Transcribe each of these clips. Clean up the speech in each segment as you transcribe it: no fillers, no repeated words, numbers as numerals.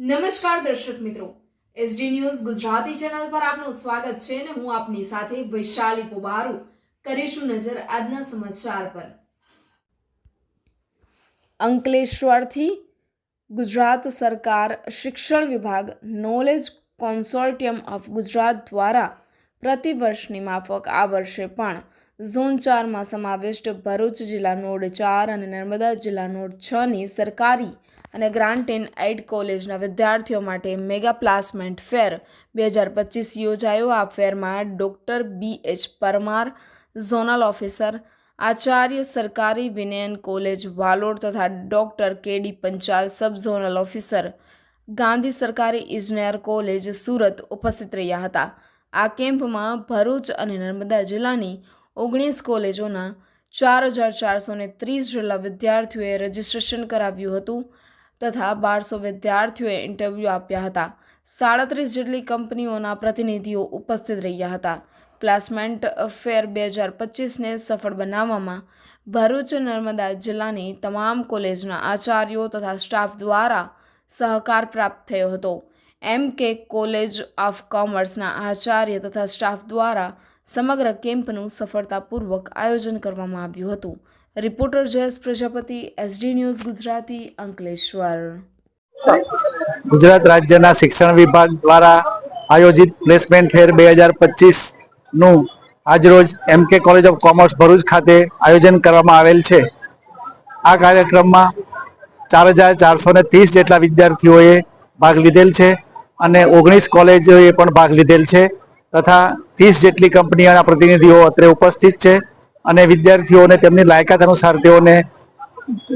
નમસ્કાર દર્શક મિત્રો, એસડી ન્યૂઝ ગુજરાતી ચેનલ પર આપનું સ્વાગત છે અને હું આપની સાથે વૈશાલી પોબારુ કરીશું નજર આજના સમાચાર પર। અંકલેશ્વરથી ગુજરાત સરકાર શિક્ષણ વિભાગ નોલેજ કોન્સોર્ટિયમ ઓફ ગુજરાત દ્વારા પ્રતિવર્ષની માફક આ વર્ષે પણ ઝોન 4માં સમાવિષ્ટ ભરૂચ જિલ્લા નોડ 4 અને નર્મદા જિલ્લા નોડ 6ની સરકારી અને ગ્રાન્ટ ઇન એડ કોલેજના વિદ્યાર્થીઓ માટે મેગા પ્લેસમેન્ટ ફેર 2025 યોજાયો। આ ફેરમાં doctor BH Parmar, zonal officer, આચાર્ય સરકારી વિનયન કોલેજ વાલોડ તથા doctor KD Panchal, sub zonal officer, Gandhi સરકારી ઇજનેર કોલેજ સુરત ઉપસ્થિત રહ્યા હતા। આ કેમ્પમાં ભરૂચ અને નર્મદા જિલ્લાની 19 કોલેજોના 4430 જેટલા વિદ્યાર્થીઓએ રજીસ્ટ્રેશન કરાવ્યું હતું તથા 1200 વિદ્યાર્થીઓએ ઇન્ટરવ્યૂ આપ્યા હતા। 37 જેટલી કંપનીઓના પ્રતિનિધિઓ ઉપસ્થિત રહ્યા હતા। પ્લેસમેન્ટ ફેર 2025ને સફળ બનાવવામાં ભરૂચ નર્મદા જિલ્લાની તમામ કોલેજના આચાર્યો તથા સ્ટાફ દ્વારા સહકાર પ્રાપ્ત થયો હતો। MK કોલેજ ઓફ કોમર્સના આચાર્ય તથા સ્ટાફ દ્વારા સમગ્ર કેમ્પનું સફળતાપૂર્વક આયોજન કરવામાં આવ્યું હતું। Reporter Jayesh Prajapati, SD news Gujarati, Ankleshwar. Gujarat રાજ્યના શિક્ષણ વિભાગ દ્વારા આયોજિત પ્લેસમેન્ટ ફેર 2025નું આજરોજ MK college of commerce Bharuch ખાતે આયોજન કરવામાં આવેલ છે। આ કાર્યક્રમમાં 4430 જેટલા વિદ્યાર્થીઓએ ભાગ લીધેલ છે અને 19 કોલેજોએ પણ ભાગ લીધેલ છે તથા 30 જેટલી કંપનીઓના પ્રતિનિધિઓ અત્રે ઉપસ્થિત છે અને વિદ્યાર્થીઓને તેમની લાયકાત અનુસાર તેઓને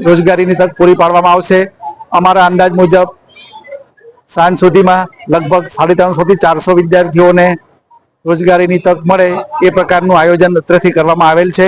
રોજગારીની તક પૂરી પાડવામાં આવશે। અમારા અંદાજ મુજબ સાંજ સુધીમાં લગભગ 350 થી 400 વિદ્યાર્થીઓને રોજગારીની તક મળે એ પ્રકારનું આયોજન અત્રેથી કરવામાં આવેલ છે।